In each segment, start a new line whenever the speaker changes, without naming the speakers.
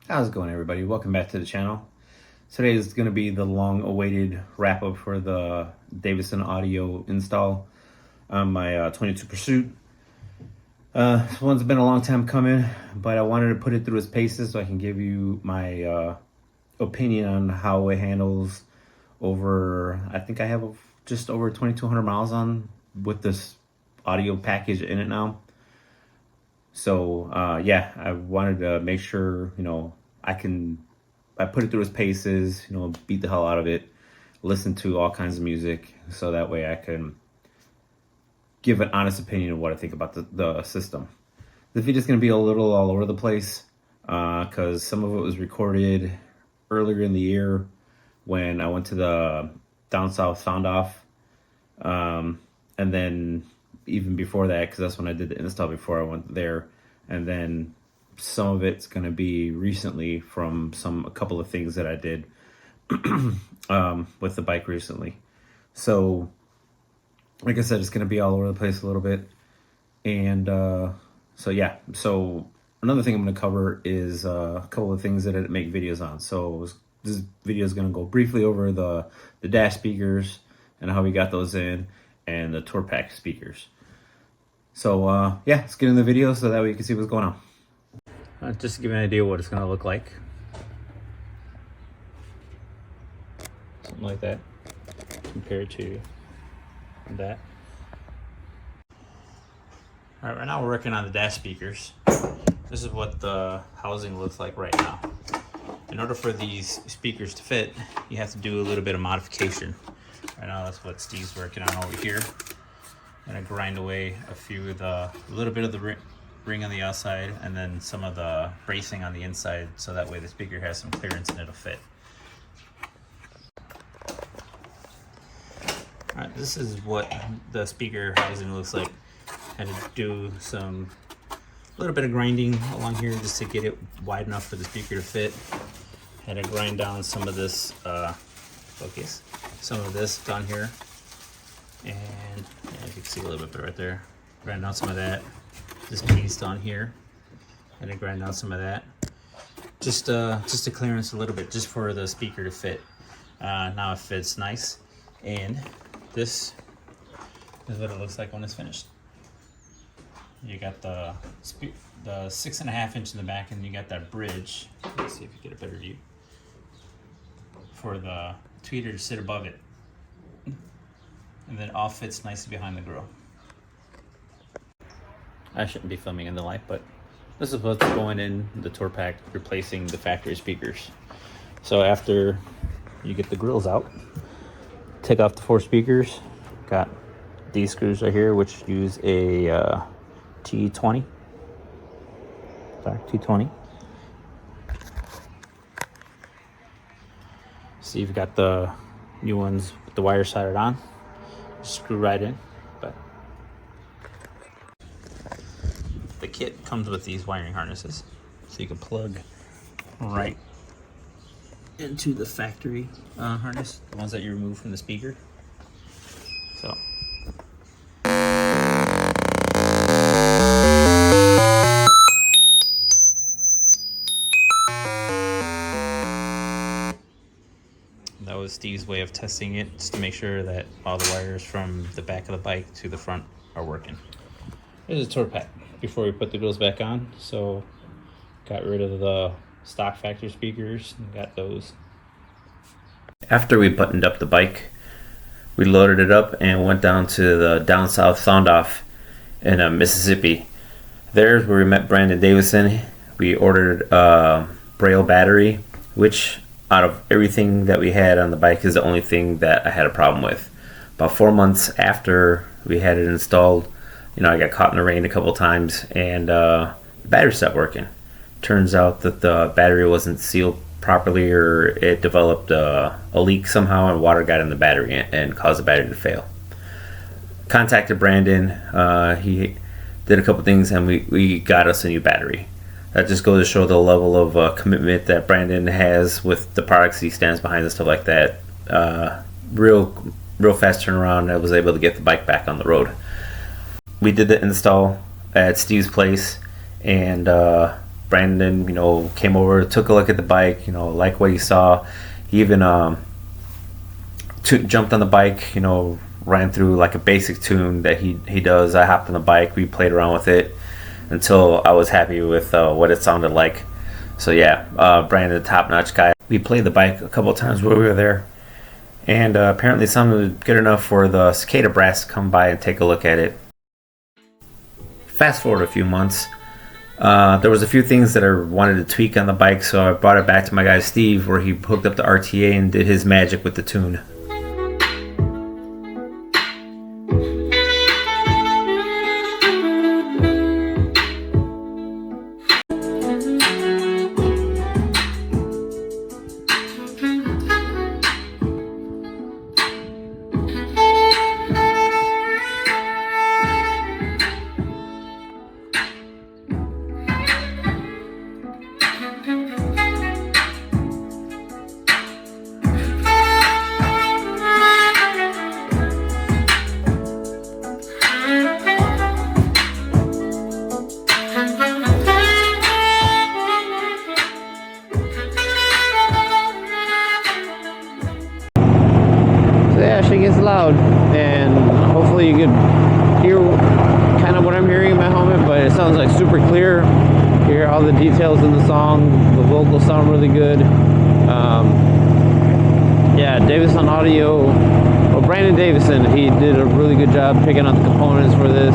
How's it going, everybody? Welcome back to the channel. Today is going to be the long-awaited wrap-up for the Davidson audio install on my 22 Pursuit. This one's been a long time coming, but I wanted to put it through its paces so I can give you my opinion on how it handles over, I think I have just over 2,200 miles on with this audio package in it now. So yeah, I wanted to make sure, I put it through its paces, beat the hell out of it, listen to all kinds of music, so that way I can give an honest opinion of what I think about the system. The video's going to be a little all over the place, because some of it was recorded earlier in the year when I went to the Down South Sound Off, and then even before that, because that's when I did the install before I went there, and then some of it's going to be recently from a couple of things that I did with the bike recently. So like I said, it's going to be all over the place a little bit. And so yeah, so another thing I'm going to cover is a couple of things that I didn't make videos on. So this video is going to go briefly over the dash speakers and how we got those in, and the tour pack speakers. So yeah, let's get in the video so that way you can see what's going on. Just to give you an idea what it's going to look like. Something like that compared to that. All right, right now we're working on the dash speakers. This is what the housing looks like right now. In order for these speakers to fit, you have to do a little bit of modification. Right now that's what Steve's working on over here. I'm gonna grind away a little bit of the ring on the outside, and then some of the bracing on the inside, so that way the speaker has some clearance and it'll fit. All right, this is what the speaker housing looks like. Had to do a little bit of grinding along here just to get it wide enough for the speaker to fit. Had to grind down some of this, some of this down here. And yeah, you can see a little bit right there. Grind down some of that. This piece down here. And then grind down some of that. Just to clearance a little bit, just for the speaker to fit. Now it fits nice. And this is what it looks like when it's finished. You got the 6.5 inch in the back, and you got that bridge. Let's see if you get a better view. For the tweeter to sit above it. And then it all fits nicely behind the grill. I shouldn't be filming in the light, but this is what's going in the tour pack, replacing the factory speakers. So after you get the grills out, take off the 4 speakers. Got these screws right here, which use a T20. Sorry, T20. See, you've got the new ones with the wire soldered on. Screw right in. But the kit comes with these wiring harnesses, so you can plug right into the factory harness, the ones that you remove from the speaker. So that was Steve's way of testing it, just to make sure that all the wires from the back of the bike to the front are working. Here's a tour pack before we put the grills back on. So got rid of the stock factory speakers and got those. After we buttoned up the bike, we loaded it up and went down to the Down South Sound Off in Mississippi. There's where we met Brandon Davidson. We ordered a Braille battery, which out of everything that we had on the bike is the only thing that I had a problem with. About 4 months after we had it installed, I got caught in the rain a couple times, and the battery stopped working. Turns out that the battery wasn't sealed properly, or it developed a leak somehow, and water got in the battery and caused the battery to fail. Contacted Brandon. He did a couple things, and we got us a new battery. That just goes to show the level of commitment that Brandon has with the products he stands behind and stuff like that. Real fast turnaround. I was able to get the bike back on the road. We did the install at Steve's place, and
Brandon, came over, took a look at the bike, liked what he saw. He even jumped on the bike, ran through like a basic tune that he does. I hopped on the bike, we played around with it until I was happy with what it sounded like. So yeah, Brandon, the top-notch guy. We played the bike a couple of times while we were there, and apparently it sounded good enough for the Cicada Brass to come by and take a look at it. Fast forward a few months, there was a few things that I wanted to tweak on the bike, so I brought it back to my guy Steve, where he hooked up the RTA and did his magic with the tune.
It gets loud, and hopefully you can hear kind of what I'm hearing in my helmet, but it sounds like super clear. You hear all the details in the song. The vocals sound really good. Yeah, Davidson Audio, well, Brandon Davidson, he did a really good job picking out the components for this.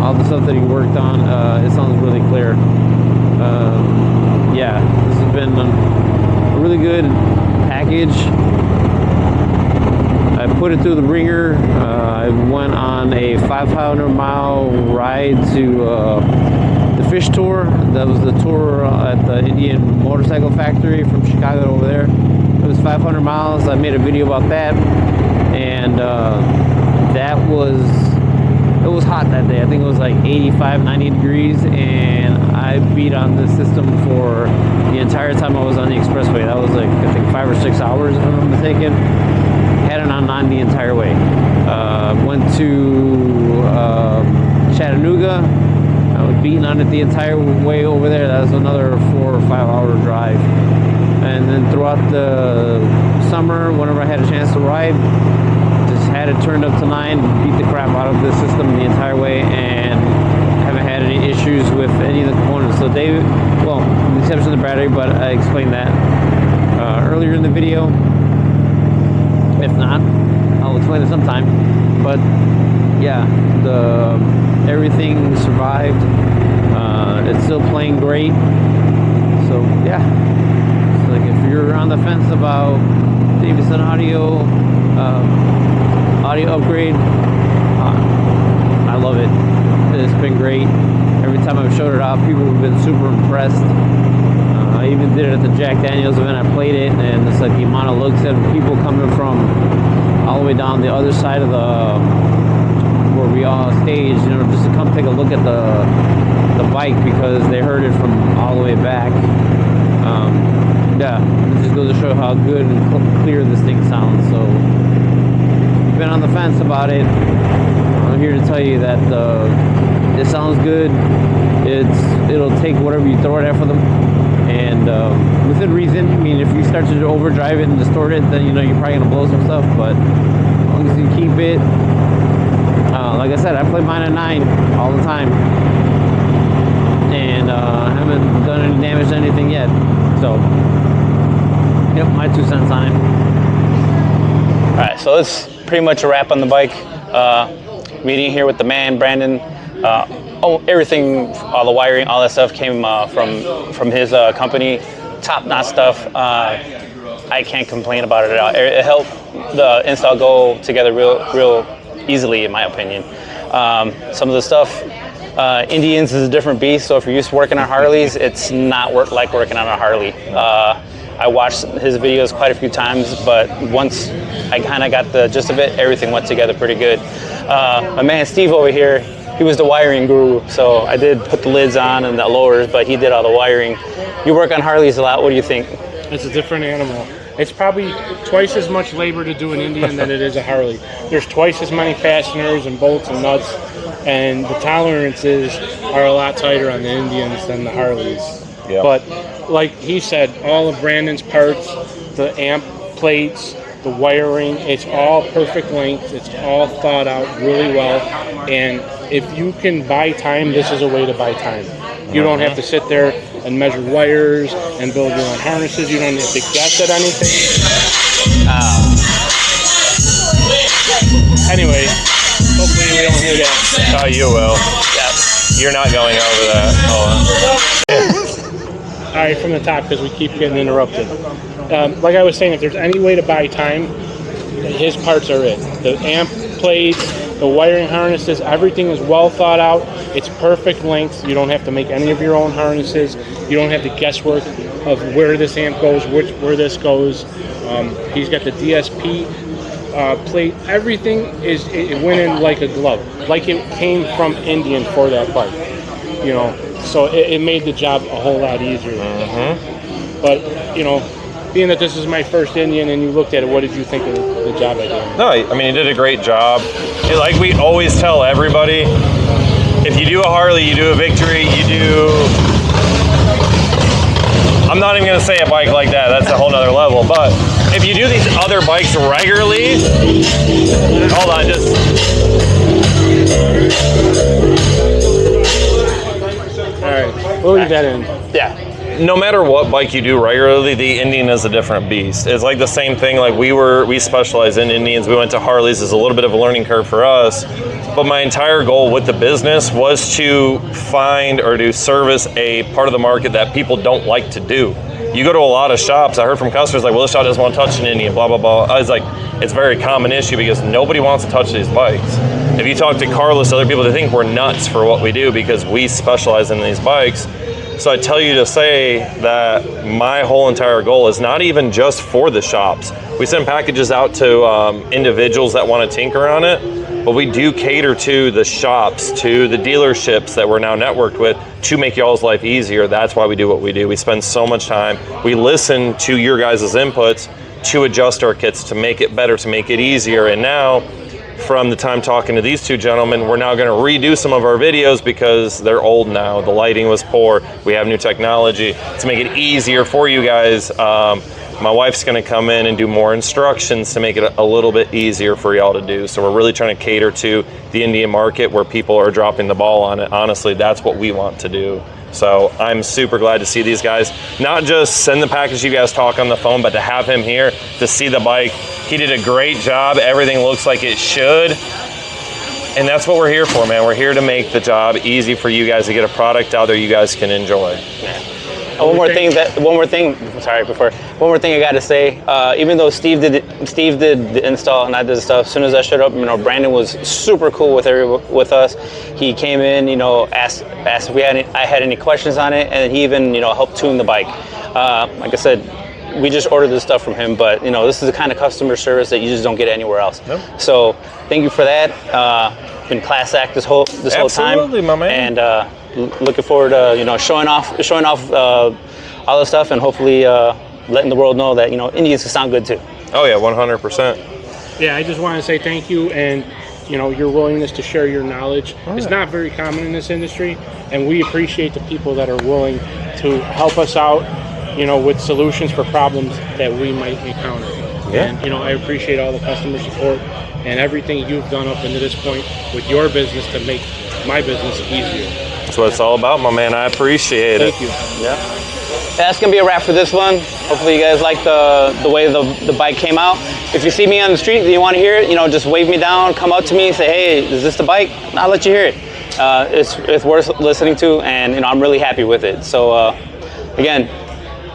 All the stuff that he worked on, it sounds really clear. Yeah, this has been a really good package. I put it through the ringer. I went on a 500-mile ride to the Fish Tour. That was the tour at the Indian Motorcycle Factory from Chicago over there. It was 500 miles. I made a video about that, and it was hot that day. I think it was like 85, 90 degrees, and I beat on the system for the entire time I was on the expressway. That was like, I think 5 or 6 hours, if I'm not mistaken. Had it on the entire way. Went to Chattanooga. I was beating on it the entire way over there. That was another 4 or 5 hour drive. And then throughout the summer, whenever I had a chance to ride, just had it turned up to 9, beat the crap out of the system the entire way, and haven't had any issues with any of the components. So David, well, with the exception of the battery, but I explained that earlier in the video. If not, I'll explain it sometime. But yeah, everything survived. It's still playing great. So yeah, it's like if you're on the fence about Davidson audio upgrade, I love it. It's been great. Every time I've showed it off, people have been super impressed. I even did it at the Jack Daniels event. I played it, and it's like the amount of looks at people coming from all the way down the other side of where we all staged, just to come take a look at the bike because they heard it from all the way back. Yeah, it just goes to show how good and clear this thing sounds. So, if you've been on the fence about it, I'm here to tell you that it sounds good. It'll take whatever you throw it at for them. And within reason. I mean, if you start to overdrive it and distort it, then you're probably gonna blow some stuff. But as long as you keep it, like I said, I play mine at 9 all the time, and I haven't done any damage to anything yet. So, yep, my 2 cents on it. All right, so that's pretty much a wrap on the bike. Meeting here with the man, Brandon. Everything, all the wiring, all that stuff came from his company. Top-notch stuff. I can't complain about it at all. It helped the install go together real easily, in my opinion. Some of the stuff, Indians is a different beast, so if you're used to working on Harleys, it's not like working on a Harley. I watched his videos quite a few times, but once I kind of got the gist of it, everything went together pretty good. My man Steve over here, he was the wiring guru, so I did put the lids on and the lowers, but he did all the wiring. You work on Harleys a lot. What do you think?
It's a different animal. It's probably twice as much labor to do an Indian than it is a Harley. There's twice as many fasteners and bolts and nuts, and the tolerances are a lot tighter on the Indians than the Harleys.
Yep.
But like he said, all of Brandon's parts, the amp plates, the wiring, it's all perfect length. It's all thought out really well. And if you can buy time, this is a way to buy time. You don't have to sit there and measure wires and build your own harnesses. You don't have to guess at anything. Anyway, hopefully we don't hear that.
Oh, you will. Yeah. You're not going over that.
All right, from the top because we keep getting interrupted. Like I was saying, if there's any way to buy time, his parts are it. The amp plates, the wiring harnesses, everything is well thought out. It's perfect length. You don't have to make any of your own harnesses. You don't have the guesswork of where this amp goes, where this goes. He's got the DSP plate. Everything it went in like a glove, like it came from Indian for that bike. You know, so it made the job a whole lot easier. But you know, being that this is my first Indian and you looked at it, what did you think of the job I did?
No, I mean, you did a great job. Like we always tell everybody, if you do a Harley, you do a Victory, you do... I'm not even going to say a bike like that. That's a whole nother level. But if you do these other bikes regularly... Hold on, just...
All right, we'll leave that in.
Yeah. No matter what bike you do regularly, the Indian is a different beast. It's like the same thing. Like we specialize in Indians. We went to Harleys. It's a little bit of a learning curve for us. But my entire goal with the business was to find or to service a part of the market that people don't like to do. You go to a lot of shops. I heard from customers like, well, this shop doesn't want to touch an Indian, blah, blah, blah. I was like, it's a very common issue because nobody wants to touch these bikes. If you talk to Carlos, other people, they think we're nuts for what we do because we specialize in these bikes. So I tell you to say that my whole entire goal is not even just for the shops. We send packages out to individuals that want to tinker on it, but we do cater to the shops, to the dealerships that we're now networked with to make y'all's life easier. That's why we do what we do. We spend so much time. We listen to your guys' inputs to adjust our kits, to make it better, to make it easier. And now, from the time talking to these two gentlemen, we're now going to redo some of our videos because they're old now. The lighting was poor. We have new technology to make it easier for you guys. My wife's going to come in and do more instructions to make it a little bit easier for y'all to do. So we're really trying to cater to the Indian market where people are dropping the ball on it. Honestly, that's what we want to do. So I'm super glad to see these guys, not just send the package you guys talk on the phone, but to have him here to see the bike. He did a great job. Everything looks like it should. And that's what we're here for, man. We're here to make the job easy for you guys to get a product out there you guys can enjoy.
One more thing I got to say. Even though Steve did the install and I did the stuff. As soon as I showed up, Brandon was super cool with us. He came in, asked if I had any questions on it, and he even helped tune the bike. Like I said, we just ordered this stuff from him, but this is the kind of customer service that you just don't get anywhere else. Nope. So thank you for that. Been class act this whole time.
Absolutely, my man.
And looking forward to showing off all this stuff, and hopefully letting the world know that Indians can sound good too.
Oh yeah, 100%.
Yeah, I just want to say thank you, and your willingness to share your knowledge. It's not very common in this industry, and we appreciate the people that are willing to help us out, with solutions for problems that we might encounter. Yeah. And I appreciate all the customer support and everything you've done up into this point with your business to make my business easier.
That's what it's all about, my man. I appreciate it.
Thank you.
Yeah. That's gonna be a wrap for this one. Hopefully you guys like the way the bike came out. If you see me on the street and you want to hear it, just wave me down, come up to me and say, hey, is this the bike? I'll let you hear it. It's worth listening to, and I'm really happy with it. So again,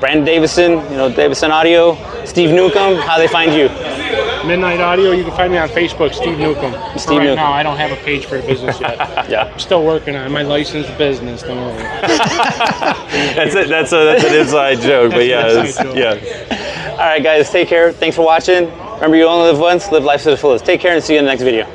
Brandon Davidson, Davidson Audio, Steve Newcomb, how they find you?
Midnight Audio, you can find me on Facebook, Steve Newcomb.
Steve Newcomb.
Now, I don't have a page for the business yet.
Yeah.
I'm still working on my licensed business, don't worry.
That's an inside joke, but yeah.
All right, guys, take care. Thanks for watching. Remember, you only live once, live life to the fullest. Take care and see you in the next video.